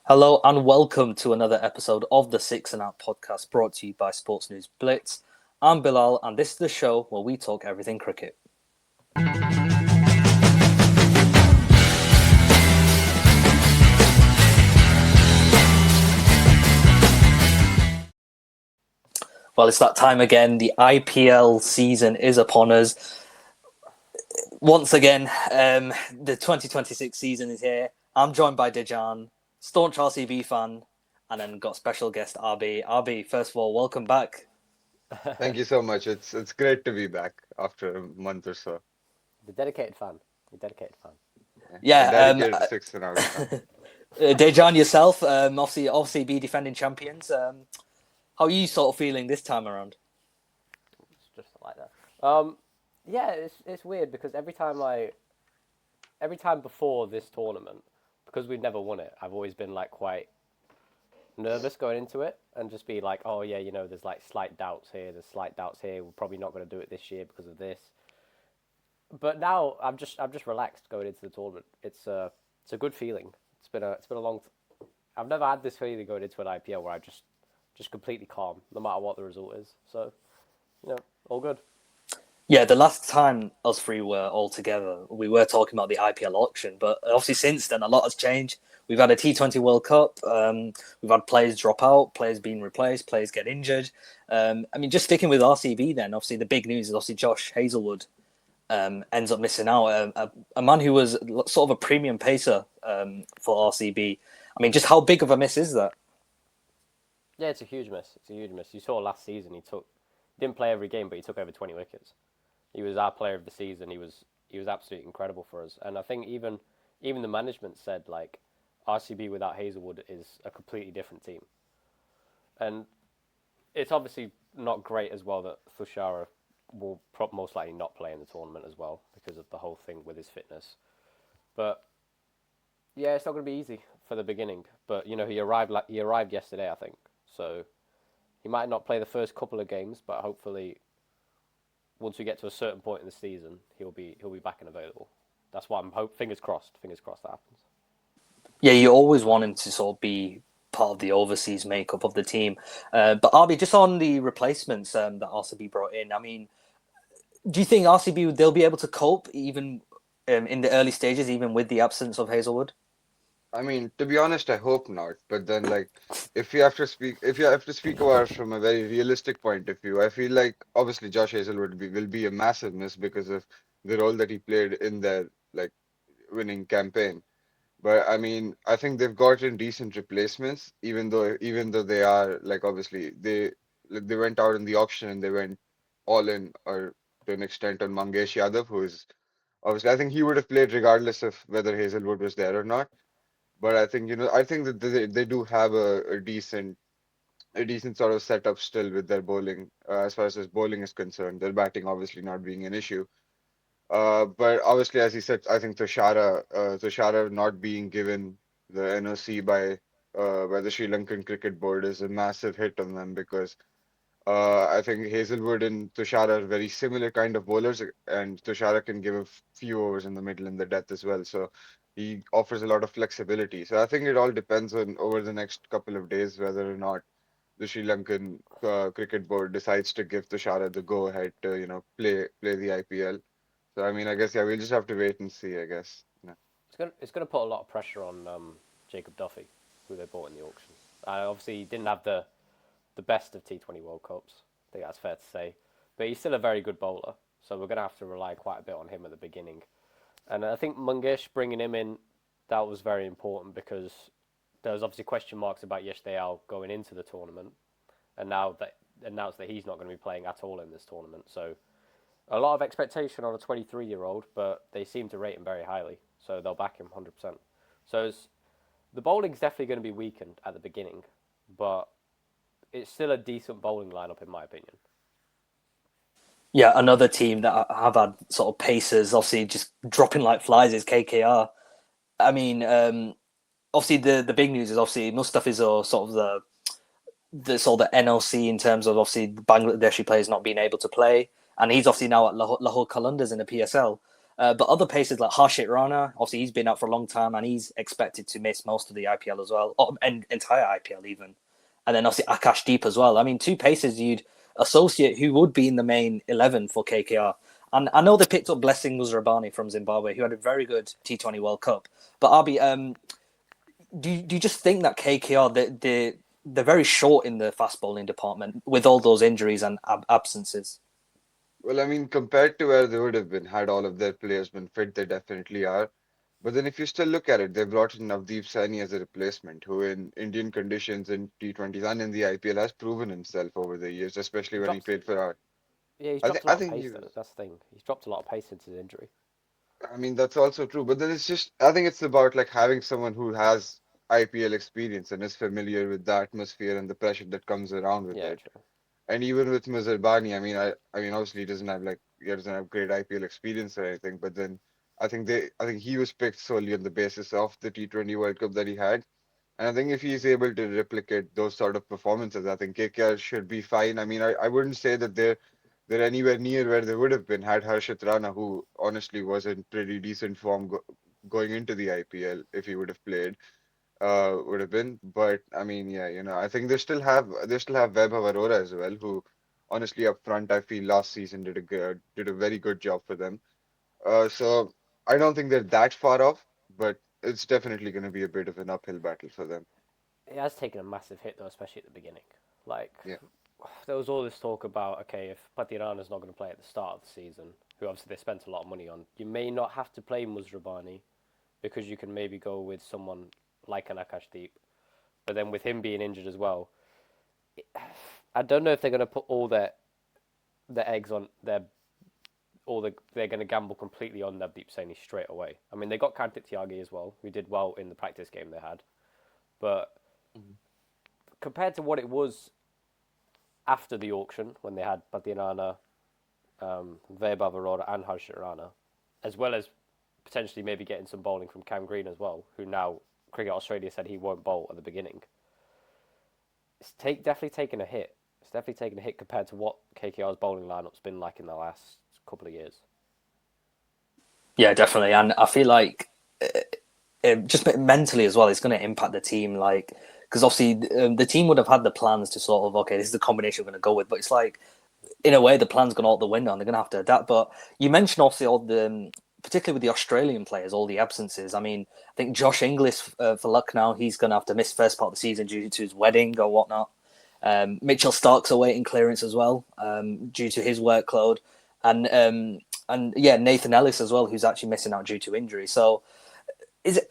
Hello and welcome to another episode of the Six and Out podcast brought to you by Sports News Blitz. I'm Bilal and this is the show where we talk everything cricket. Well, it's that time again. The IPL season is upon us. Once again, the 2026 season is here. I'm joined by Dejan, staunch RCB fan, and then got special guest Abhi. Abhi, first of all, welcome back. Thank you so much. It's great to be back after a month or so. The dedicated fan. The dedicated fan. A Yeah, dedicated six and out fan. Dejan, yourself, obviously RCB defending champions. How are you sort of feeling this time around? It's just like that. Yeah, it's weird because every time before this tournament, because we've never won it, I've always been like quite nervous going into it and just be like, oh yeah, there's like slight doubts here. We're probably not going to do it this year because of this. But now I'm just relaxed going into the tournament. It's a good feeling. It's been a long. I've never had this feeling going into an IPL where I just completely calm, no matter what the result is. So, all good. Yeah, the last time us three were all together, we were talking about the IPL auction, but obviously since then a lot has changed. We've had a T20 World Cup. We've had players drop out, players being replaced, players get injured. Just sticking with RCB then, obviously the big news is obviously Josh Hazlewood ends up missing out. A man who was sort of a premium pacer for RCB. I mean, just how big of a miss is that? Yeah, it's a huge miss. You saw last season he didn't play every game, but he took over 20 wickets. He was our player of the season. He was absolutely incredible for us. And I think even the management said like RCB without Hazlewood is a completely different team. And it's obviously not great as well that Thushara will most likely not play in the tournament as well because of the whole thing with his fitness. But yeah, it's not going to be easy for the beginning. But he arrived yesterday, I think. So he might not play the first couple of games, but hopefully once we get to a certain point in the season, he'll be back and available. That's why fingers crossed that happens. Yeah, you always want him to sort of be part of the overseas makeup of the team. But Arby, just on the replacements that RCB brought in, I mean, do you think RCB they'll be able to cope even in the early stages, even with the absence of Hazlewood? I mean, to be honest, I hope not. But then, like, if you have to speak about it from a very realistic point of view, I feel like obviously Josh Hazelwood will be a massive miss because of the role that he played in their like winning campaign. But I mean, I think they've gotten decent replacements, even though they are like obviously they went out in the auction and they went all in or to an extent on Mangesh Yadav, who is obviously I think he would have played regardless of whether Hazelwood was there or not. But I think I think that they do have a decent sort of setup still with their bowling as far as his bowling is concerned. Their batting obviously not being an issue. But obviously, as he said, I think Tushara not being given the NOC by the Sri Lankan Cricket Board is a massive hit on them because I think Hazelwood and Tushara are very similar kind of bowlers, and Tushara can give a few overs in the middle and the death as well. So he offers a lot of flexibility. So I think it all depends on over the next couple of days whether or not the Sri Lankan Cricket Board decides to give Tushara the go ahead to play the IPL. So I mean, I guess yeah, we'll just have to wait and see. I guess. Yeah. It's gonna put a lot of pressure on Jacob Duffy, who they bought in the auction. Obviously, he didn't have the best of T20 World Cups. I think that's fair to say, but he's still a very good bowler. So we're gonna have to rely quite a bit on him at the beginning. And I think Mangesh bringing him in, that was very important because there was obviously question marks about Yesh Dayal going into the tournament, and now that announced that he's not going to be playing at all in this tournament. So a lot of expectation on a 23-year-old, but they seem to rate him very highly, so they'll back him 100%. So the bowling's definitely going to be weakened at the beginning, but it's still a decent bowling lineup in my opinion. Yeah, another team that have had sort of pacers, obviously just dropping like flies is KKR. I mean, obviously the big news is obviously Mustafiz sort of the sort of the NLC in terms of obviously Bangladeshi players not being able to play, and he's obviously now at Lahore Qalandars in the PSL. But other pacers like Harshit Rana, obviously he's been out for a long time and he's expected to miss most of the IPL as well, or entire IPL even. And then obviously Akash Deep as well. I mean, two pacers you'd associate who would be in the main 11 for KKR. And I know they picked up Blessing Musrabani from Zimbabwe, who had a very good T20 World Cup. But Abhi, do you just think that KKR they're very short in the fast bowling department with all those injuries and absences? Well, I mean, compared to where they would have been had all of their players been fit, they definitely are. But then if you still look at it, they brought in Navdeep Saini as a replacement, who in Indian conditions in T20s and in the IPL has proven himself over the years, especially He when he drops. played for our. Yeah, he's I dropped think a I lot of think pace he though. was. That's the thing. He's dropped a lot of pace since his injury. I mean, that's also true. But then it's just, I think it's about like having someone who has IPL experience and is familiar with the atmosphere and the pressure that comes around with Yeah, it. true. And even with Mizarbani, I mean, obviously he doesn't have great IPL experience or anything. But then I think he was picked solely on the basis of the T20 World Cup that he had. And I think if he's able to replicate those sort of performances, I think KKR should be fine. I mean, I wouldn't say that they're anywhere near where they would have been had Harshit Rana, who honestly was in pretty decent form going into the IPL if he would have played, would have been. But I mean, yeah, I think they still have Vaibhav Arora as well, who honestly up front I feel last season did a very good job for them. So I don't think they're that far off, but it's definitely going to be a bit of an uphill battle for them. He has taken a massive hit though, especially at the beginning. Like Yeah. there was all this talk about okay, if Patirana's not going to play at the start of the season, who obviously they spent a lot of money on, you may not have to play Musrabani because you can maybe go with someone like an Akashdeep. But then with him being injured as well, I don't know if they're going to put all their eggs on their they're going to gamble completely on Navdeep Saini straight away. I mean, they got Kartik Tyagi as well, who did well in the practice game they had, but Mhm. compared to what it was after the auction when they had Patirana, Vaibhav Arora, and Harshit Rana, as well as potentially maybe getting some bowling from Cam Green as well, who now Cricket Australia said he won't bowl at the beginning. It's definitely taken a hit. It's definitely taken a hit compared to what KKR's bowling lineup's been like in the last couple of years. Yeah, definitely. And I feel like just mentally as well, it's going to impact the team. Like, because obviously the team would have had the plans to sort of, okay, this is the combination we're going to go with. But it's like, in a way, the plan's gone out the window and they're going to have to adapt. But you mentioned obviously all the, particularly with the Australian players, all the absences. I mean, I think Josh Inglis for Lucknow, he's going to have to miss first part of the season due to his wedding or whatnot. Mitchell Stark's awaiting clearance as well due to his workload. And yeah, Nathan Ellis as well, who's actually missing out due to injury. So is it?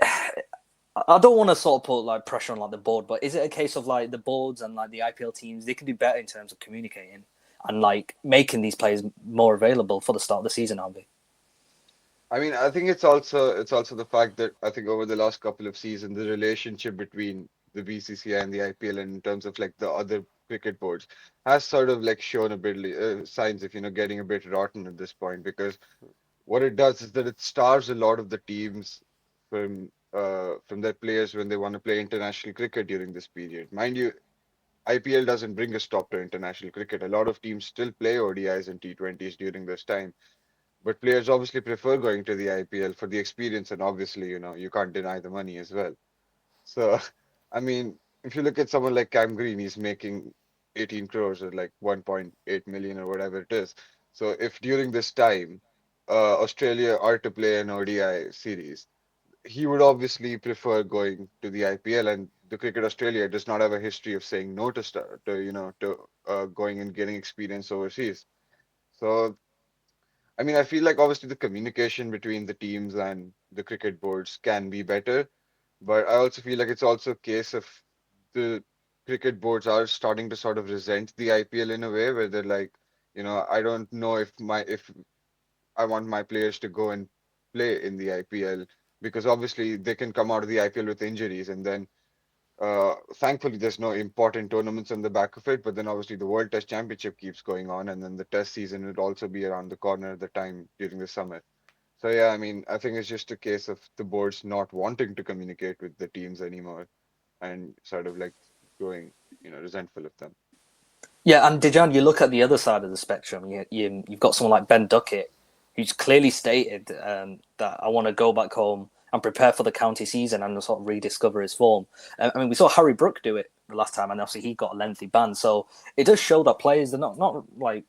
I don't want to sort of put like pressure on like the board, but is it a case of like the boards and like the IPL teams they can do better in terms of communicating and like making these players more available for the start of the season, Abhi? I mean, I think it's also the fact that I think over the last couple of seasons, the relationship between the BCCI and the IPL, and in terms of like the other cricket boards, has sort of like shown a bit signs of getting a bit rotten at this point. Because what it does is that it starves a lot of the teams from their players when they want to play international cricket during this period. Mind you, IPL doesn't bring a stop to international cricket. A lot of teams still play ODIs and T20s during this time. But players obviously prefer going to the IPL for the experience, and obviously, you can't deny the money as well. So, I mean, if you look at someone like Cam Green, he's making 18 crores or like 1.8 million or whatever it is. So, if during this time, Australia are to play an ODI series, he would obviously prefer going to the IPL, and the Cricket Australia does not have a history of saying no to start to going and getting experience overseas. So I mean, I feel like obviously the communication between the teams and the cricket boards can be better, but I also feel like it's also a case of the cricket boards are starting to sort of resent the IPL in a way where they're like, I don't know if I want my players to go and play in the IPL because obviously they can come out of the IPL with injuries and then thankfully, there's no important tournaments on the back of it, but then obviously the World Test Championship keeps going on, and then the Test season would also be around the corner at the time during the summer. So yeah, I mean, I think it's just a case of the boards not wanting to communicate with the teams anymore, and sort of like growing, resentful of them. Yeah, and Dejan, you look at the other side of the spectrum. You've got someone like Ben Duckett, who's clearly stated that I want to go back home and prepare for the county season and sort of rediscover his form. I mean, we saw Harry Brook do it the last time, and obviously he got a lengthy ban. So it does show that players are not like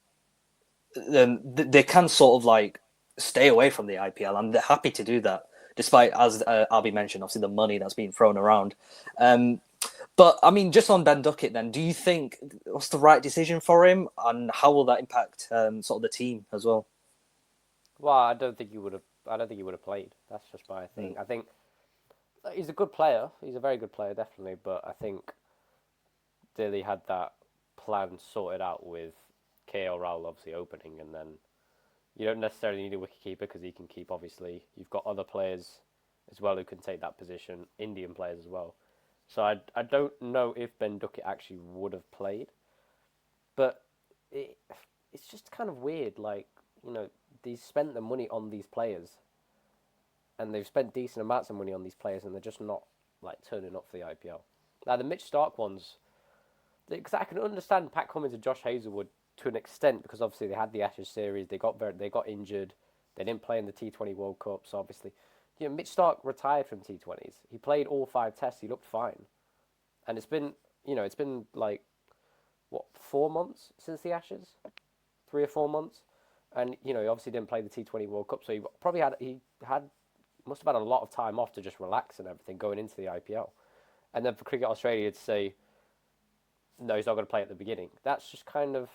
they can sort of like stay away from the IPL, and they're happy to do that, despite, as Abhi mentioned, obviously the money that's being thrown around. But I mean, just on Ben Duckett, then, do you think what's the right decision for him, and how will that impact sort of the team as well? Well, I don't think he would have. I don't think he would have played. That's just my thing. I think he's a good player. He's a very good player, definitely. But I think Dilly had that plan sorted out with KL Rahul obviously opening, and then you don't necessarily need a wicketkeeper because he can keep. Obviously, you've got other players as well who can take that position. Indian players as well. So I don't know if Ben Duckett actually would have played, but it's just kind of weird. Like, they spent the money on these players, and they've spent decent amounts of money on these players, and they're just not like turning up for the IPL. Now the Mitch Stark ones, because I can understand Pat Cummins and Josh Hazlewood to an extent, because obviously they had the Ashes series, they got injured, they didn't play in the T20 World Cup, so obviously, Mitch Stark retired from T20s. He played all 5 tests. He looked fine, and it's been like 4 months since the Ashes, 3 or 4 months. And, he obviously didn't play the T20 World Cup, so he probably must have had a lot of time off to just relax and everything going into the IPL. And then for Cricket Australia to say, no, he's not going to play at the beginning, that's just kind of,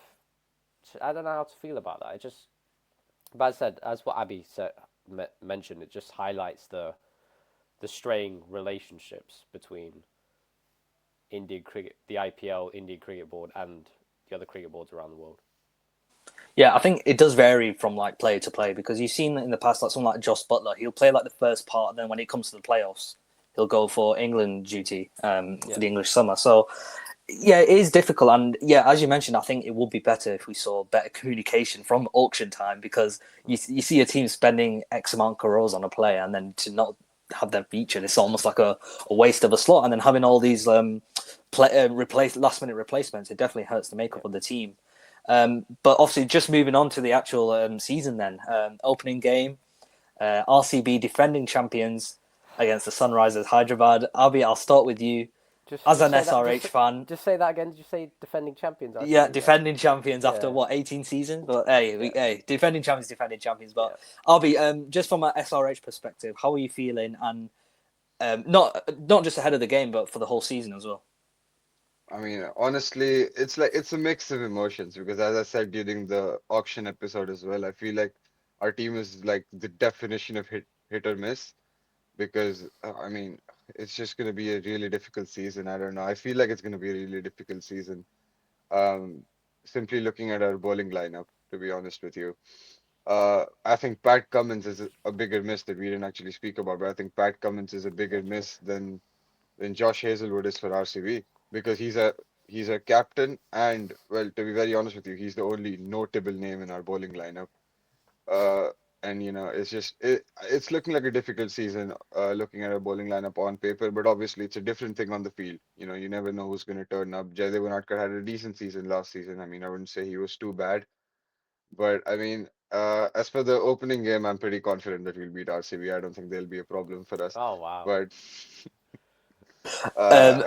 I don't know how to feel about that. But as I said, as what Abhi mentioned, it just highlights the straying relationships between Indian cricket, the IPL, Indian Cricket Board, and the other cricket boards around the world. Yeah, I think it does vary from like player to player, because you've seen in the past, like someone like Joss Butler, he'll play like the first part, and then when it comes to the playoffs, he'll go for England duty for the English summer. So yeah, it is difficult, and yeah, as you mentioned, I think it would be better if we saw better communication from auction time, because you see a team spending X amount of crores on a player, and then to not have them featured, it's almost like a waste of a slot, and then having all these last minute replacements, it definitely hurts the makeup of the team. But obviously, just moving on to the actual season then. Opening game, RCB defending champions against the Sunrisers Hyderabad. Abhi, I'll start with you. As an SRH fan. Just say that again. Did you say defending champions? Yeah, defending champions after 18 seasons? But hey, defending champions. But Abhi, just from an SRH perspective, how are you feeling? And not just ahead of the game, but for the whole season as well. I mean, honestly, it's a mix of emotions, because as I said during the auction episode as well, I feel like our team is like the definition of hit or miss, because I mean, it's just going to be a really difficult season. I don't know. I feel like it's going to be a really difficult season. Um, Simply looking at our bowling lineup, to be honest with you. I think Pat Cummins is a bigger miss that we didn't actually speak about, but I think Pat Cummins is a bigger miss than Josh Hazlewood is for RCB, because he's a captain, and well, to be very honest with you, he's the only notable name in our bowling lineup. Uh, and it's looking like a difficult season, looking at our bowling lineup on paper, but obviously it's a different thing on the field. You never know who's going to turn up. Jaydev Unadkar had a decent season last season. I mean, I wouldn't say he was too bad, but I mean, as for the opening game, I'm pretty confident that we'll beat RCB. I don't think there'll be a problem for us. Oh wow! But Um,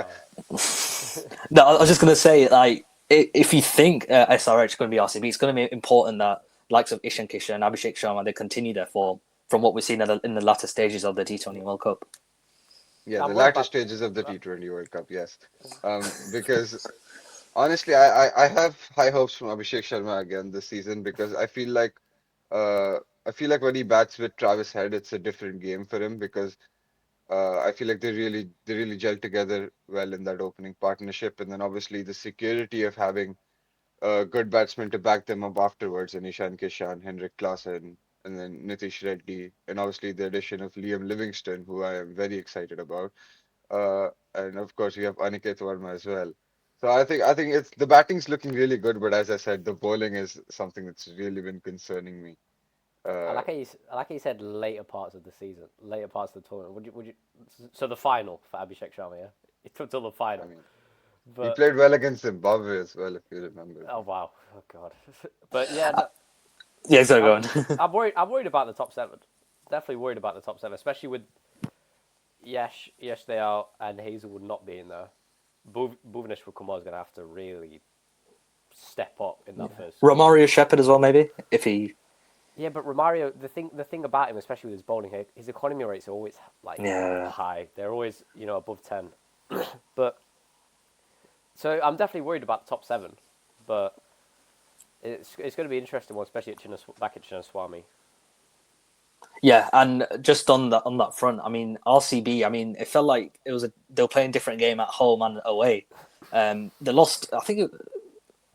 no, I was just going to say, like, if you think SRH is going to be RCB, it's going to be important that likes of Ishan Kishan and Abhishek Sharma, they continue their form from what we've seen in the latter stages of the T20 World Cup. yeah, Now, the what latter about stages of the T20 World Cup, yes. Because honestly, I have high hopes from Abhishek Sharma again this season, because I feel like when he bats with Travis Head, it's a different game for him, because I feel like they really gel together well in that opening partnership, and then obviously the security of having good batsmen to back them up afterwards, and Ishan Kishan, Henrik Klaasen, and then Nitish Reddy, and obviously the addition of Liam Livingston, who I am very excited about, and of course we have Aniket Verma as well. So I think it's the batting's looking really good, but as I said, the bowling is something that's really been concerning me. I Uh, like how you said later parts of the season, later parts of the tournament. Would you? So the final for Abhishek Sharma, yeah, it took till the I final, mean, he but played well against Zimbabwe as well, if you remember. oh wow, oh god, but yeah, no, Yeah, so go I'm, on. I'm worried. I'm worried about the top seven. Definitely worried about the top seven, especially with Yes, they are, and Hazelwood not being there. Bhuvaneshwar Kumar is going to have to really step up in that first squad. Romario Shepherd as well, maybe if he. Yeah, but Romario, the thing about him, especially with his bowling, his economy rates are always like Yeah. high. They're always above 10. But so I'm definitely worried about the top seven, but it's going to be an interesting one, especially back at Chinnaswamy. Yeah, and just on that front, I mean RCB. I mean, it felt like they were playing a different game at home and away. They lost, I think,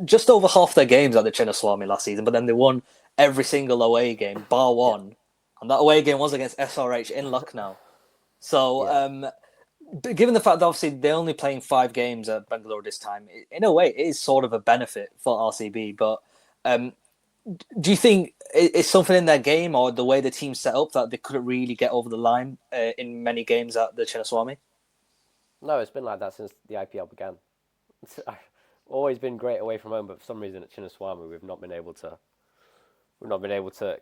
just over half their games at the Chinnaswamy last season, but then they won every single away game bar one, and that away game was against SRH in Lucknow. So, Yeah. given the fact that obviously they're only playing 5 games at Bangalore this time, in a way, it is sort of a benefit for RCB. But um, do you think it's something in their game or the way the team's set up that they couldn't really get over the line in many games at the Chinnaswamy? No, it's been like that since the IPL began. It's always been great away from home, but for some reason at Chinnaswamy we've not been able to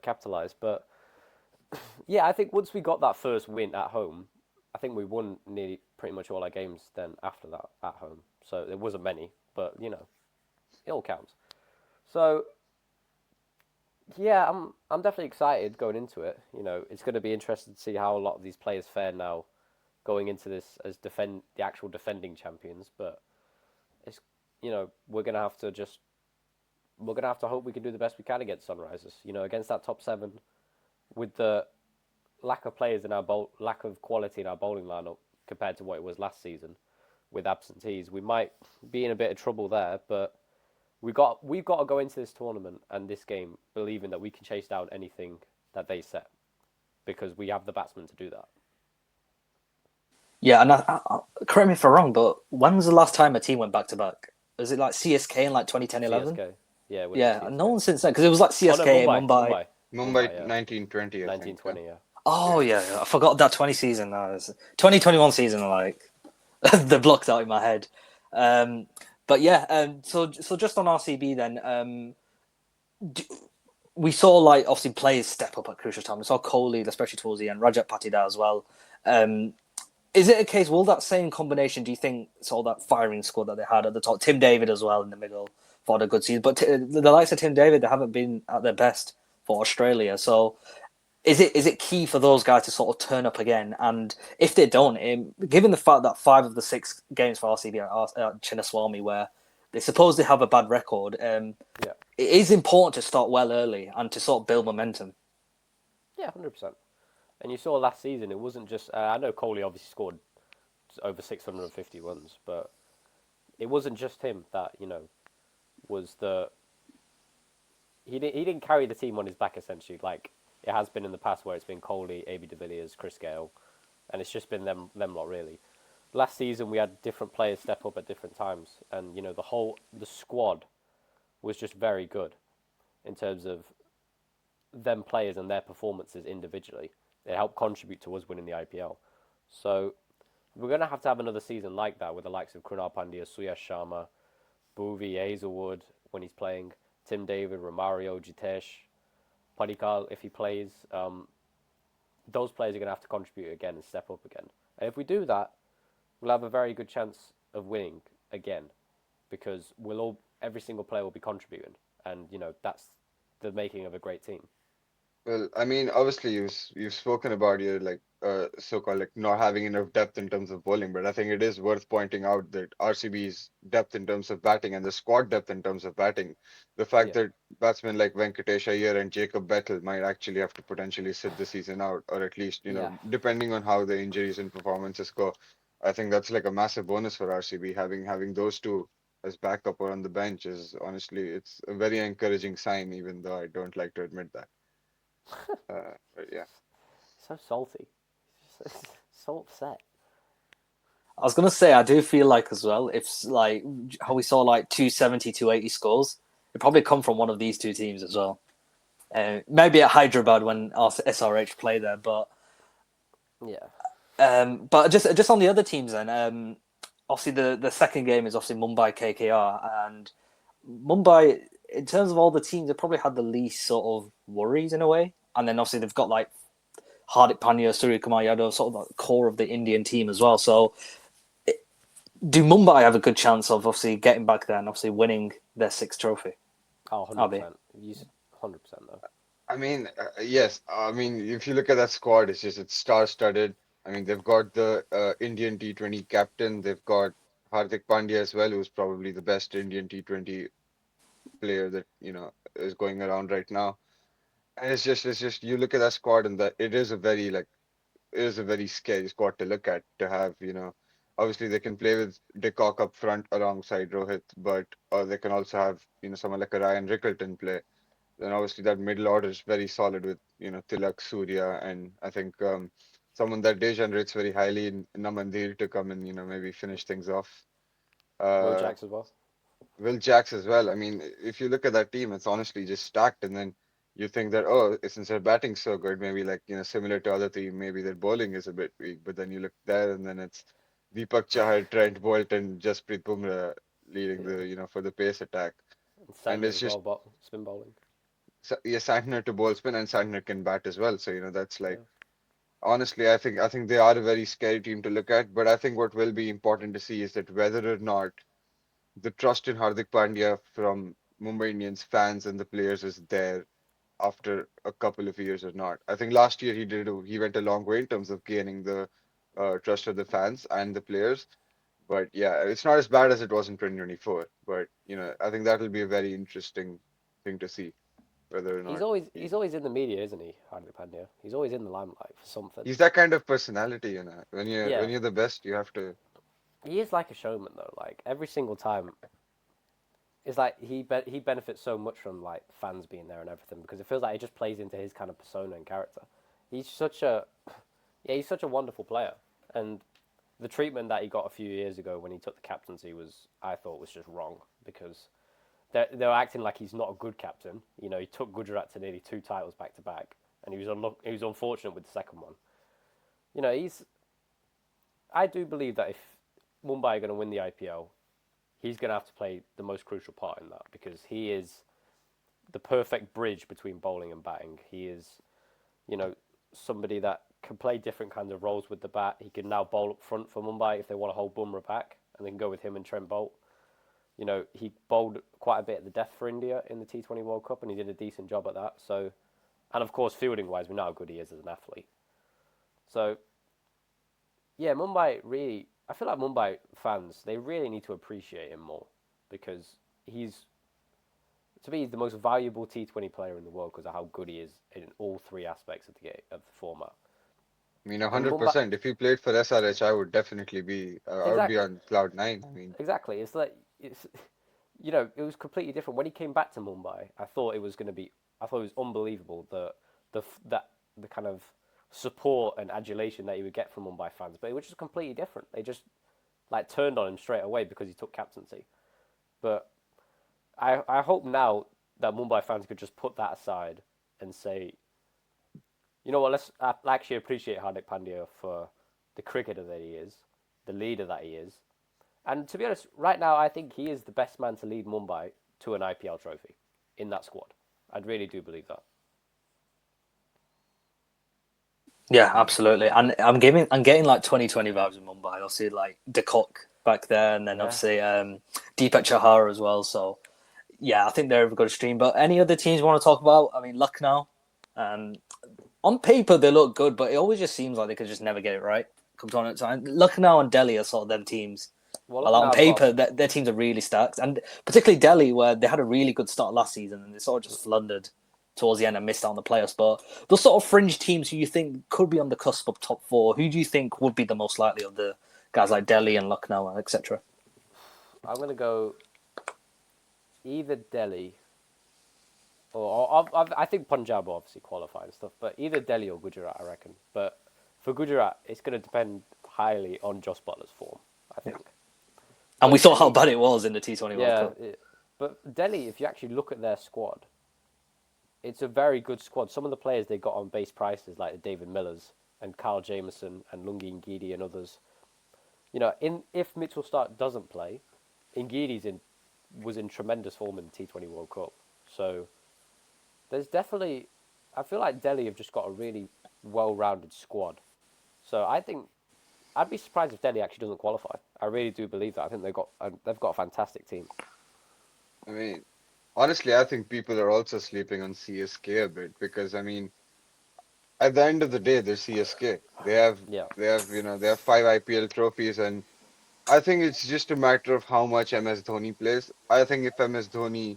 capitalize. But yeah, I think once we got that first win at home, I think we won nearly pretty much all our games then after that at home. So it wasn't many, but it all counts. So yeah, I'm definitely excited going into it. It's going to be interesting to see how a lot of these players fare now going into this as the actual defending champions. But it's we're gonna have to hope we can do the best we can against Sunrisers. Against that top seven with the lack of players in lack of quality in our bowling lineup compared to what it was last season with absentees, we might be in a bit of trouble there. But we've got to go into this tournament and this game believing that we can chase down anything that they set because we have the batsmen to do that. Yeah, and correct me if I'm wrong, but when was the last time a team went back to back? Was it like CSK in like 2010-11? CSK, yeah, it would have Yeah, been no CSK. one since then because it was like Oh no, CSK, Mumbai, Mumbai yeah, 1920, I think. 1920, yeah. Oh yeah, I forgot that 20 season. 2021 season. Like the blocked out in my head. But yeah, so just on RCB then, we saw like obviously players step up at crucial time. We saw Kohli, especially towards the end, Rajat Patidar as well. Is it a case? Will that same combination? Do you think saw that firing squad that they had at the top? Tim David as well in the middle for the good season, but the likes of Tim David, they haven't been at their best for Australia. So is it key for those guys to sort of turn up again? And if they don't, given the fact that 5 of the 6 games for RCB are at Chinnaswamy, where they supposedly have a bad record, Yeah. it is important to start well early and to sort of build momentum. Yeah, 100%. And you saw last season, it wasn't just. I know Kohli obviously scored over 650 runs, but it wasn't just him that was the. He didn't carry the team on his back essentially, like it has been in the past where it's been Kohli, AB de Villiers, Chris Gale, and it's just been them lot really. Last season we had different players step up at different times, and the squad was just very good in terms of them players and their performances individually. It helped contribute to us winning the IPL. So we're going to have another season like that with the likes of Krunal Pandya, Suyash Sharma, Bhuvi, Hazelwood when he's playing, Tim David, Romario, Jitesh, Padikkal if he plays. Those players are going to have to contribute again and step up again. And if we do that, we'll have a very good chance of winning again because every single player will be contributing. And, that's the making of a great team. Well, I mean, obviously you've spoken about your so-called like not having enough depth in terms of bowling, but I think it is worth pointing out that RCB's depth in terms of batting and the squad depth in terms of batting, the fact Yeah. that batsmen like Venkatesh Iyer and Jacob Bettel might actually have to potentially sit the season out, or at least Yeah. depending on how the injuries and performances go, I think that's like a massive bonus for RCB having those two as backup or on the bench is honestly it's a very encouraging sign, even though I don't like to admit that. But yeah. So salty. So upset. I was gonna say I do feel like as well if like how we saw like 270, 280 scores, it probably come from one of these two teams as well. Maybe at Hyderabad when SRH play there, but Yeah. just on the other teams then. Obviously the second game is obviously Mumbai KKR and Mumbai. in terms of all the teams, they probably had the least sort of worries in a way. And then obviously they've got like Hardik Pandya, Suryakumar Yadav, sort of the core of the Indian team as well. So do Mumbai have a good chance of obviously getting back there and obviously winning their sixth trophy? Oh, Abhi? 100%. 100% though. I mean, yes. I mean, if you look at that squad, it's star-studded. I mean, they've got the Indian T20 captain. They've got Hardik Pandya as well, who's probably the best Indian T20 player that is going around right now. And it's just you look at that squad, and that it is a very scary squad to look at. To have obviously they can play with De Kock up front alongside Rohit, but they can also have someone like a Ryan Rickelton play. Then obviously that middle order is very solid with Tilak, Surya, and I think someone that Dejan rates very highly in Namandir to come and maybe finish things off. Will Uh, Jacks as well. Will Jacks as well. I mean, if you look at that team, it's honestly just stacked. And then you think that, oh, since their batting's so good, maybe like, similar to other team, maybe their bowling is a bit weak. But then you look there and then it's Deepak Chahar, Trent Bolt, and Jasprit Bumrah leading Yeah. for the pace attack. And And Santner it's as just, well, but spin bowling. yeah, Santner to bowl spin and Santner can bat as well. So, that's like, Yeah. honestly, I think they are a very scary team to look at. But I think what will be important to see is that whether or not the trust in Hardik Pandya from Mumbai Indians fans and the players is there after a couple of years or not. I think last year he went a long way in terms of gaining the trust of the fans and the players. But yeah, it's not as bad as it was in 2024. But I think that will be a very interesting thing to see whether or He's not always he's always in the media, isn't he, Hardik Pandya? He's always in the limelight for something. he's that kind of personality. When Yeah, you're the best, you have to. he is like a showman though. Like every single time, it's like he benefits so much from like fans being there and everything because it feels like it just plays into his kind of persona and character. He's such a he's such a wonderful player, and the treatment that he got a few years ago when he took the captaincy I thought was just wrong because they were acting like he's not a good captain. He took Gujarat to nearly 2 titles back to back, and he was unfortunate with the second one. He's. I do believe that if Mumbai are going to win the IPL, he's going to have to play the most crucial part in that because he is the perfect bridge between bowling and batting. He is, somebody that can play different kinds of roles with the bat. He can now bowl up front for Mumbai if they want to hold Bumrah back, and they can go with him and Trent Bolt. He bowled quite a bit at the death for India in the T20 World Cup, and he did a decent job at that. So, and of course, fielding-wise, we know how good he is as an athlete. So, yeah, Mumbai really. I feel like Mumbai fans they really need to appreciate him more because he's to me the most valuable T20 player in the world because of how good he is in all three aspects of the format. I mean, And Mumbai 100%. If he played for SRH, I would definitely be. I would be exactly on cloud nine. I mean. exactly. It's like it's it was completely different when he came back to Mumbai. I thought it was going to be. I thought it was unbelievable the kind of support and adulation that he would get from Mumbai fans, but it was just completely different. They just like turned on him straight away because he took captaincy. But I hope now that Mumbai fans could just put that aside and say, you know what, let's actually appreciate Hardik Pandya for the cricketer that he is, the leader that he is. And to be honest, right now I think he is the best man to lead Mumbai to an IPL trophy in that squad. I really do believe that. Yeah, absolutely. And I'm getting like 2020 vibes in Mumbai. Obviously, like De Kock back there, and then Yeah. obviously Deepak Chahar as well. So yeah, I think they're a good stream. But any other teams you want to talk about? I mean, Lucknow. Um, on paper they look good, but it always just seems like they could just never get it right. Comes on at time. Lucknow and Delhi are sort of them teams. Well, Well, on Lucknow have paper, got their teams are really stacked, and particularly Delhi, where they had a really good start last season, and they sort of just floundered towards the end and missed out on the playoffs. But those sort of fringe teams who you think could be on the cusp of top four, who do you think would be the most likely of the guys like Delhi and Lucknow, etc.? I'm going to go either Delhi or I think Punjab will obviously qualify and stuff, but either Delhi or Gujarat, I reckon. But for Gujarat, it's going to depend highly on Joss Butler's form, I think. And we But saw how Delhi, bad it was in the T20 World yeah, Cup. but Delhi, if you actually look at their squad, it's a very good squad. Some of the players they got on base prices, like the David Millers and Carl Jameson and Lungi Ngidi and others. If Mitchell Stark doesn't play, Ngidi's in was in tremendous form in the T20 World Cup. So there's definitely, I feel like Delhi have just got a really well-rounded squad. So I think I'd be surprised if Delhi actually doesn't qualify. I really do believe that. I think they've got a fantastic team. I mean, honestly, I think people are also sleeping on CSK a bit because I mean, at the end of the day, they're CSK. Yeah, They have 5 IPL trophies, and I think it's just a matter of how much MS Dhoni plays. I think if MS Dhoni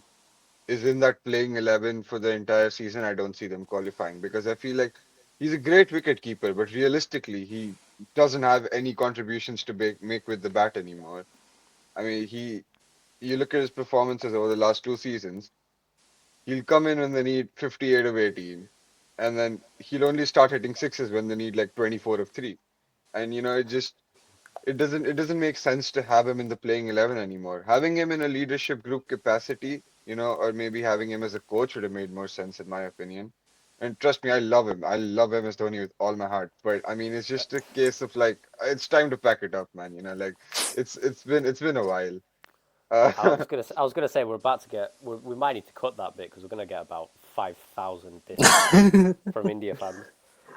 is in that playing 11 for the entire season, I don't see them qualifying because I feel like he's a great wicket keeper, but realistically, he doesn't have any contributions to make with the bat anymore. I mean, you look at his performances over the last 2 seasons, he'll come in when they need 58 of 18, and then he'll only start hitting sixes when they need like 24 of 3. And it doesn't make sense to have him in the playing 11 anymore. Having him in a leadership group capacity, or maybe having him as a coach would have made more sense in my opinion. And trust me, I love him. I love MS Dhoni with all my heart. But I mean, it's just a case of like it's time to pack it up, man. Like it's been a while. Uh, I was gonna say we might need to cut that bit because we're gonna get about 5,000 dislikes from India fans.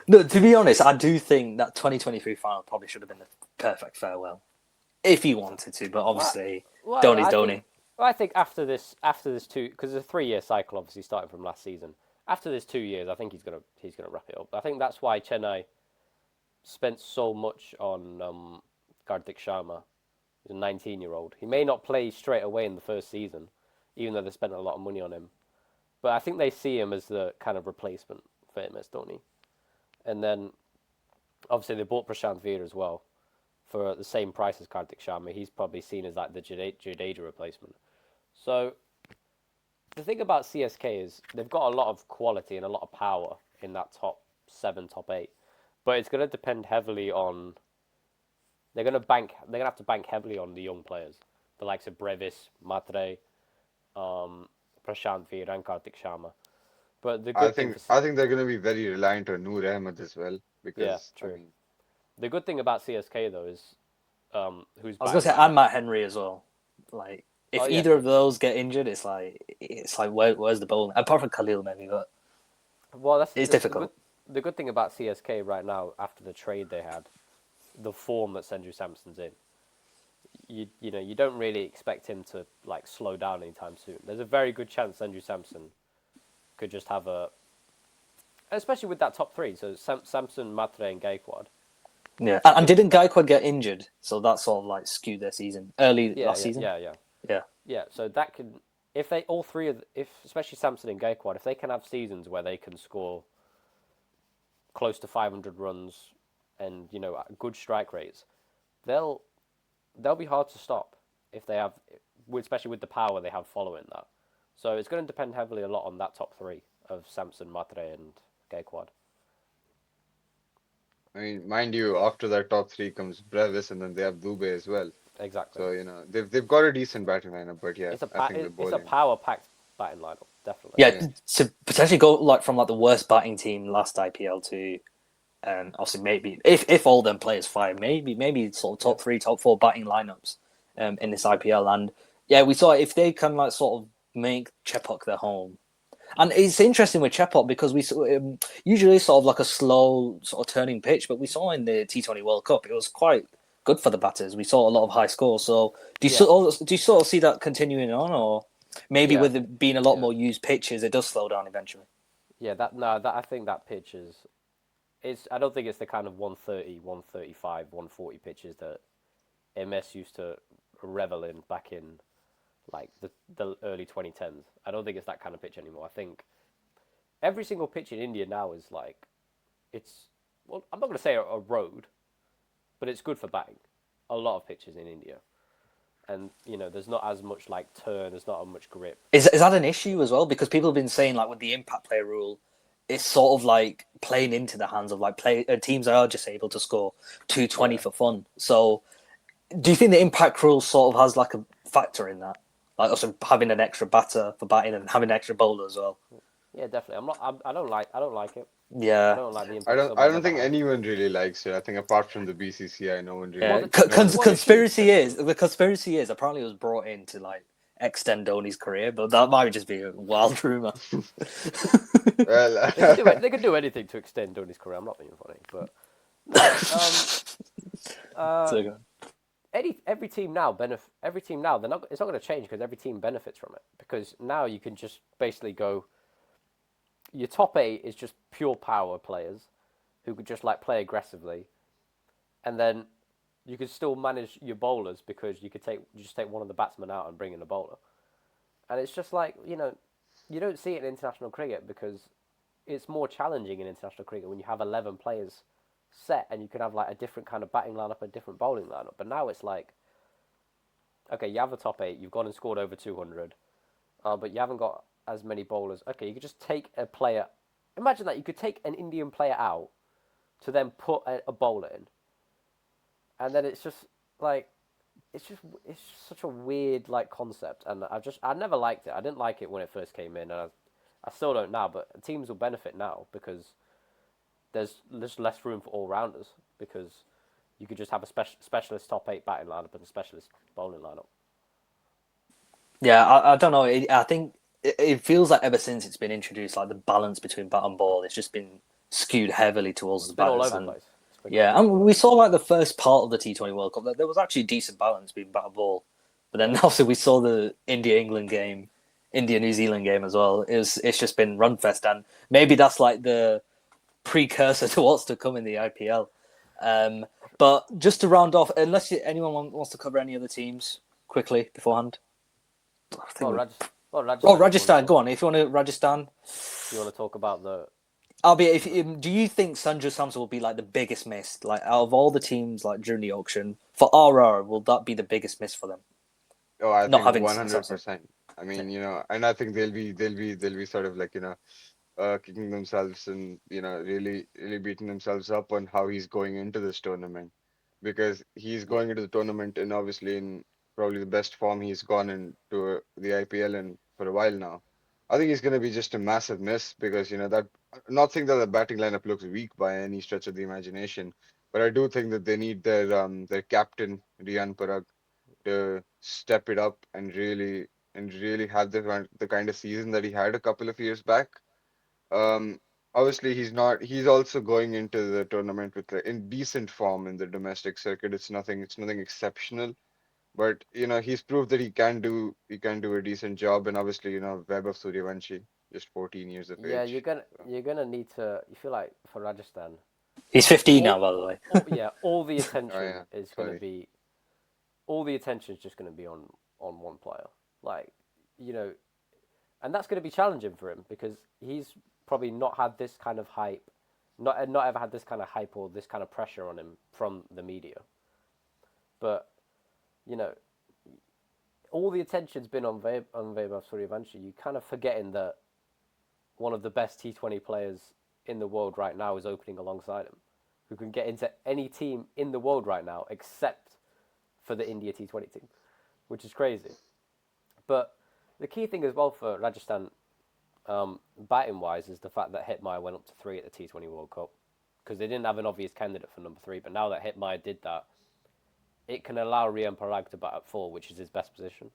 No, to be honest, I do think that 2023 final probably should have been the perfect farewell, if he wanted to. But obviously, Well, Dhoni's Dhoni. I think after this two, because it's a 3-year cycle, obviously starting from last season. After this 2 years, I think he's gonna wrap it up. I think that's why Chennai spent so much on Kartik Sharma. He's a 19-year-old. He may not play straight away in the first season, even though they spent a lot of money on him. But I think they see him as the kind of replacement for MS Dhoni. And then, obviously, they bought Prashant Veer as well for the same price as Kartik Sharma. He's probably seen as like the Jadeja replacement. So, the thing about CSK is they've got a lot of quality and a lot of power in that top 7, top 8. But it's going to depend heavily on... They're going to have to bank heavily on the young players. The likes of Brevis, Matre, Prashant Veer and Kartik Sharma. But the I good thing think I think they're going to be very reliant on Noor Ahmed as well Yeah, because I true. mean, The good thing about CSK though is who's I was gonna say, and Matt Henry as well. Like, if Oh, yeah, either of those get injured, it's like where's the bowling? Apart from Khalil, maybe, but well, it's difficult. The good thing about CSK right now, after the trade they had, the form that Sanju Samson's in, you don't really expect him to like slow down anytime soon. There's a very good chance Sanju Samson could just have especially with that top 3. So Samson, Matre, and Gaikwad. Yeah, and didn't Gaikwad get injured? So that sort of like skewed their season last season. Yeah. So that could, if they all three if especially Samson and Gaikwad, if they can have seasons where they can score close to 500 runs and good strike rates, they'll be hard to stop if they have, especially with the power they have following that. So it's going to depend heavily a lot on that top 3 of Samson, Matre, and Gaikwad. I mean, mind you, after that top 3 comes Brevis, and then they have Dubey as well. Exactly. So they've got a decent batting lineup, but yeah, I think the it's a bowling. power-packed batting lineup, definitely. Yeah, to potentially go like from like the worst batting team last IPL to, obviously maybe if all them players fire, maybe sort of top 3, top 4 batting lineups, in this IPL, and yeah, we saw if they can like sort of make Chepauk their home. And it's interesting with Chepauk because we usually sort of like a slow sort of turning pitch, but we saw in the T20 World Cup it was quite good for the batters. We saw a lot of high scores. So do you sort of see that continuing on, or maybe with it being a lot more used pitches, it does slow down eventually? Yeah, I think that pitch is. I don't think it's the kind of 130, 135, 140 pitches that MS used to revel in back in like the early 2010s. I don't think it's that kind of pitch anymore. I think every single pitch in India now is like, I'm not going to say a road, but it's good for batting. A lot of pitches in India. And, there's not as much like turn, there's not as much grip. Is that an issue as well? Because people have been saying like with the impact player rule, it's sort of like playing into the hands of like teams that are just able to score 220 for fun. So do you think the impact rule sort of has like a factor in that? Like also having an extra batter for batting and having an extra bowler as well. Yeah, definitely. I don't like it. Yeah. I don't like the impact. I don't think anyone really likes it. I think apart from the BCCI, no one really. Yeah. The conspiracy is apparently it was brought in to like extend Dhoni's career, but that might just be a wild rumor. Well, They could do anything to extend Dhoni's career. I'm not being funny, but no, So, every team now they're not. It's not going to change because every team benefits from it. Because now you can just basically go. Your top 8 is just pure power players who could just like play aggressively, and then you could still manage your bowlers because you just take one of the batsmen out and bring in a bowler, and it's just like you don't see it in international cricket because it's more challenging in international cricket when you have 11 players set and you can have like a different kind of batting lineup, a different bowling lineup. But now it's like, okay, you have the top 8, you've gone and scored over 200, but you haven't got as many bowlers. Okay, you could just take a player. Imagine that you could take an Indian player out to then put a bowler in, and then it's just like it's such a weird like concept, and I never liked it. I didn't like it when it first came in, and I still don't now. But teams will benefit now because there's just less room for all rounders because you could just have a specialist top 8 batting lineup and a specialist bowling lineup. yeah, I don't know. I think it feels like ever since it's been introduced, like the balance between bat and ball, it's just been skewed heavily towards the Been all batters. over the place. Yeah, and we saw like the first part of the T20 World Cup that there was actually decent balance between bat and ball, but then also we saw the India-England game, India-New Zealand game as well. It's just been run fest, and maybe that's like the precursor to what's to come in the IPL. But just to round off, unless anyone wants to cover any other teams quickly beforehand. Rajasthan. Go on, if you want to Rajasthan. You want to talk about the? Do you think Sanju Samson will be like the biggest miss? Like out of all the teams, like during the auction for RR, will that be the biggest miss for them? oh, I Not think having 100%. I mean, and I think they'll be sort of like, kicking themselves and, really, really beating themselves up on how he's going into this tournament because he's going into the tournament and obviously in probably the best form he's gone into the IPL in for a while now. I think he's going to be just a massive miss because, that not saying that the batting lineup looks weak by any stretch of the imagination, but I do think that they need their captain, Rian Parag, to step it up and really have the kind of season that he had a couple of years back. Um, Obviously he's not. He's also going into the tournament with in decent form in the domestic circuit. It's nothing exceptional, but he's proved that he can do a decent job. And obviously Webb of Suryavanshi, just 14 years of Yeah, age. you're gonna need to. You feel like for Rajasthan, He's 15 now, by the way. yeah, all the Oh attention yeah, is gonna sorry. be, all the attention is just gonna be on one player. Like, you know, and that's gonna be challenging for him because he's probably not had this kind of hype, not ever had this kind of hype or this kind of pressure on him from the media. But you know, all the attention's been on Vaibhav Suryavanshi. You kind of forgetting that one of the best T20 players in the world right now is opening alongside him, who can get into any team in the world right now except for the India T20 team, which is crazy. But the key thing as well for Rajasthan, batting wise, is the fact that Hitmaier went up to 3 at the T20 World Cup because they didn't have an obvious candidate for number 3. But now that Hitmaier did that, it can allow Rian Parag to bat at 4, which is his best position.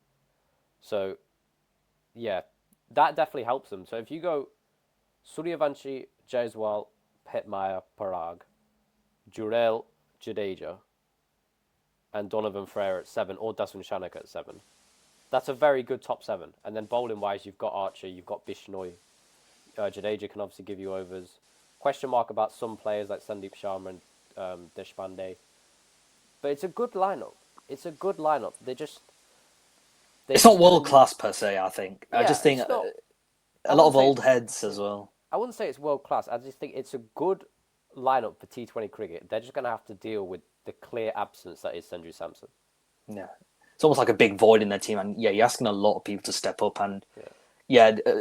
So, yeah, that definitely helps them. So if you go Suryavanshi, Jaiswal, Hitmaier, Parag, Jurel, Jadeja, and Donovan Frere at 7, or Dasun Shanaka at 7, that's a very good top 7. And then bowling wise, you've got Archer, you've got Bishnoi. Jadeja can obviously give you overs. Question mark about some players like Sandeep Sharma and Deshpande. But it's a good lineup. It's a good lineup. It's not world class per se, I think. I just think it's not, a lot of old heads as well. I wouldn't say it's world class. I just think it's a good lineup for T20 cricket. They're just going to have to deal with the clear absence that is Sanju Samson. Yeah. It's almost like a big void in their team. And yeah, you're asking a lot of people to step up. And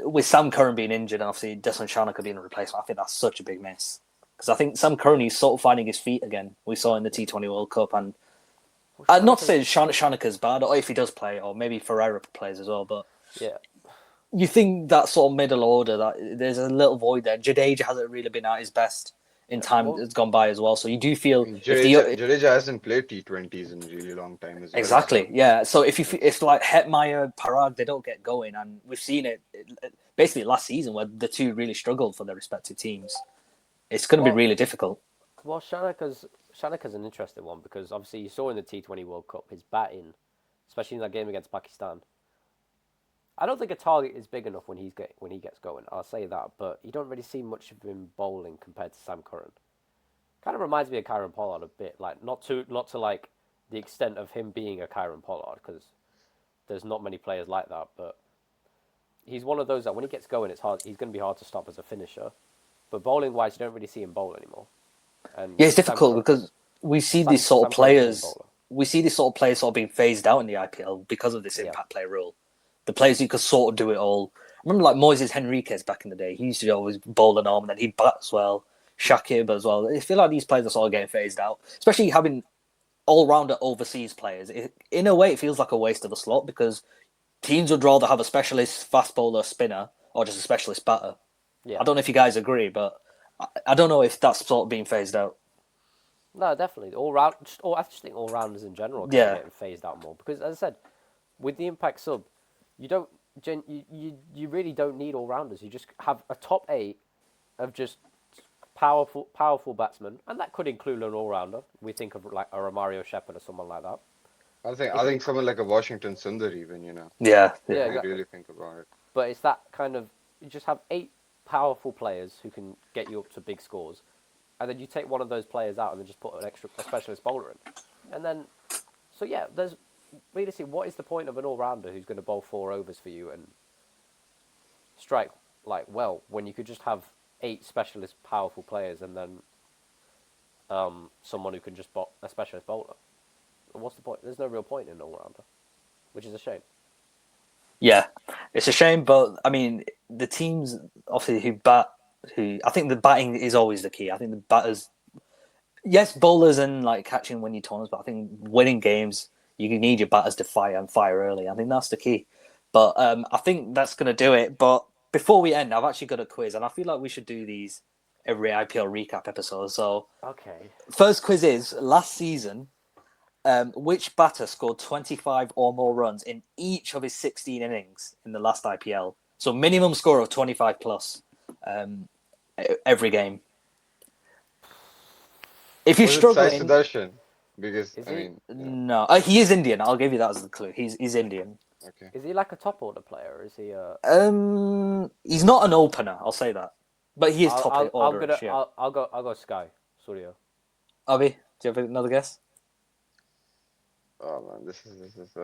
with Sam Curran being injured and obviously Dasun Shanaka being a replacement, I think that's such a big miss. Because I think Sam Curran is sort of finding his feet again. We saw in the T20 World Cup. And not to say Shanaka's bad, or if he does play, or maybe Ferreira plays as well, but you think that sort of middle order, that there's a little void there. Jadeja hasn't really been at his best in time that's gone by as well. So you do feel Jadeja hasn't played T20s in a really long time as well. Exactly, So. yeah. So if like Hetmeyer, Parag, they don't get going, and we've seen it basically last season where the two really struggled for their respective teams. It's going to be really difficult. Well, Shanaka's an interesting one because obviously you saw in the T20 World Cup his batting, especially in that game against Pakistan. I don't think a target is big enough when he gets going. I'll say that, but you don't really see much of him bowling compared to Sam Curran. Kind of reminds me of Kieron Pollard a bit, like not to like the extent of him being a Kieron Pollard because there's not many players like that. But he's one of those that when he gets going, it's hard. He's going to be hard to stop as a finisher. But bowling wise, you don't really see him bowl anymore. And yeah, it's difficult because we see these sort of players. We see these sort of players sort of being phased out in the IPL because of this impact play rule. The players who could sort of do it all. I remember like Moises Henriquez back in the day. He used to always bowl an arm and then he'd bat as well. Shakib as well. I feel like these players are sort of getting phased out, especially having all-rounder overseas players. In a way, it feels like a waste of a slot because teams would rather have a specialist fast bowler, spinner, or just a specialist batter. Yeah. I don't know if you guys agree, but I don't know if that's sort of being phased out. No, definitely. I just think all-rounders in general are getting phased out more because, as I said, with the impact sub, you really don't need all-rounders. You just have a top 8 of just powerful batsmen, and that could include an all-rounder. We think of like a Romario Shepherd or someone like that. I think someone like a Washington Sundar even, Yeah, exactly. Really think about it. But it's that kind of, you just have 8 powerful players who can get you up to big scores, and then you take one of those players out and then just put a specialist bowler in, and then there's realistically, what is the point of an all-rounder who's going to bowl 4 overs for you and strike when you could just have 8 specialist powerful players and then someone who can just bowl a specialist bowler? What's the point? There's no real point in an all-rounder, which is a shame. Yeah, it's a shame, but I mean, the teams obviously I think the batting is always the key. I think the batters, yes, bowlers and like catching when you tournaments, but I think winning games, you need your batters to fire early. I think that's the key. But I think that's going to do it. But before we end, I've actually got a quiz, and I feel like we should do these every IPL recap episode. So, okay. First quiz is, last season, which batter scored 25 or more runs in each of his 16 innings in the last IPL? So minimum score of 25 plus every game. If you're struggling... Sudarshan? Because, No, he is Indian. I'll give you that as the clue. He's Indian. Okay. Is he like a top order player? Or is he he's not an opener, I'll say that. But he is top order. I'll go Sky. Surya. Abhi, do you have another guess? Oh man, this is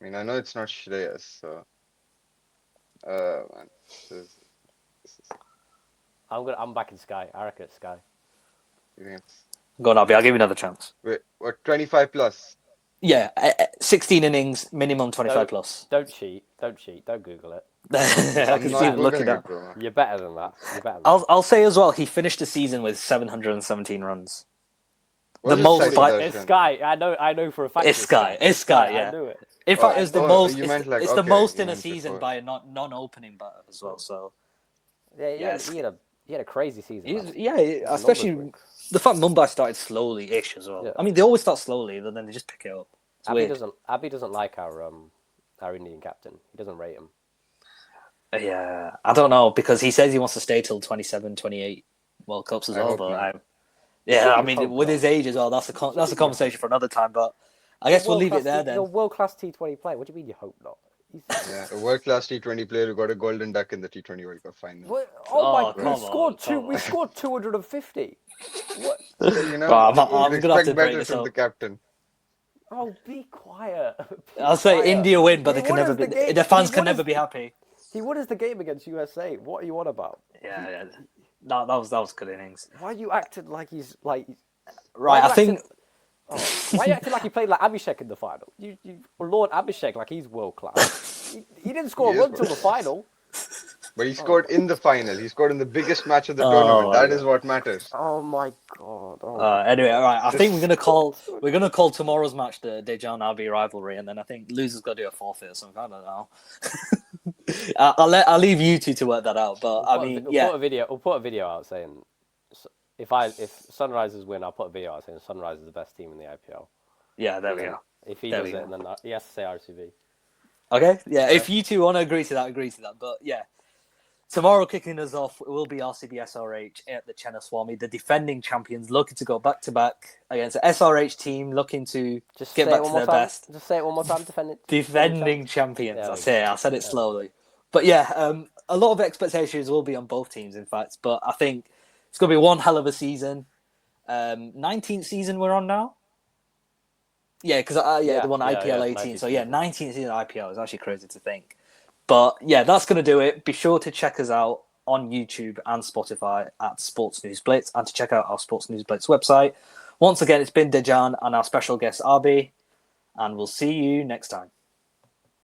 I know it's not Shreyas, so man, this is I'm back in Sky. I reckon it's Sky. You think it's... Go on, Abhi, I'll give you another chance. Wait, what, 25 plus? Yeah, 16 innings, minimum 25 plus. Don't cheat. Don't Google it. I can see him looking at it. You're better than that. I'll say as well, he finished the season with 717 runs. It's Sky. I know for a fact. It's Sky. Yeah. I knew it. In fact, it's the most. It's the most in a season by a non-opening batter as well. So. Yeah, he had a crazy season. Especially the fact Mumbai started slowly-ish as well. Yeah. I mean, they always start slowly, but then they just pick it up. Abhi doesn't like our Indian captain. He doesn't rate him. Yeah, I don't know because he says he wants to stay till 27, 28 World Cups as well. But with his age as well, that's a conversation for another time. But I guess we'll leave it there then. He's a world-class T20 player. What do you mean you hope not? A world-class T20 player who got a golden duck in the T20 World Cup final. My God! We scored 250. What? I'm gonna have to break this from the captain. Oh, be quiet. I'll say India win, but the fans can never be happy. He won us the game against USA. What are you on about? Yeah. That was good innings. Why are you acting like he's like? Right, I think. Why are you acting like he played like Abhishek in the final? You Lord Abhishek like he's world class. he didn't score a run till the final. But he scored in the final. He scored in the biggest match of the tournament. That is what matters. Oh my God. Anyway, all right. I think we're gonna call tomorrow's match the Dejan Abhi rivalry, and then I think loser's got to do a forfeit or something. I don't know. I'll leave you two to work that out. But I mean, yeah, We'll put a video out saying if Sunrisers win, I'll put a video out saying Sunrisers is the best team in the IPL. yeah, there we go. If he There does we it, go. then he has to say RCB. Okay, yeah. Yeah. If you two want to agree to that, agree to that. But yeah, tomorrow kicking us off will be RCB SRH at the Chennaswamy, the defending champions, looking to go back to back against the SRH team, looking to Just get say back it to one more their time. best. Just say it one more time. Defending champions. There I we say go. I said it slowly. But yeah, a lot of expectations will be on both teams, in fact. But I think it's going to be one hell of a season. 19th season we're on now. Yeah, because they won IPL 18. So yeah, 19th season IPL is actually crazy to think. But yeah, that's going to do it. Be sure to check us out on YouTube and Spotify at Sports News Blitz, and to check out our Sports News Blitz website. Once again, it's been Dejan and our special guest Abhi, and we'll see you next time.